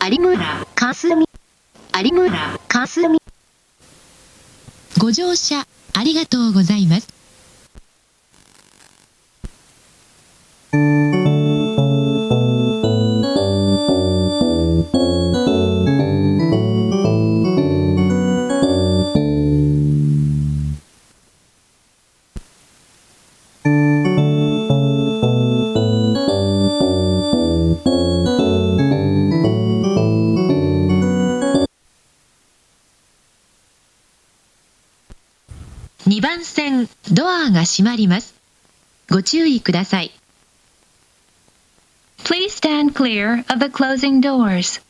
有村かすみ有村かすみ。ご乗車ありがとうございます。2番線ドアが閉まります。ご注意ください。 Please stand clear of the closing doors.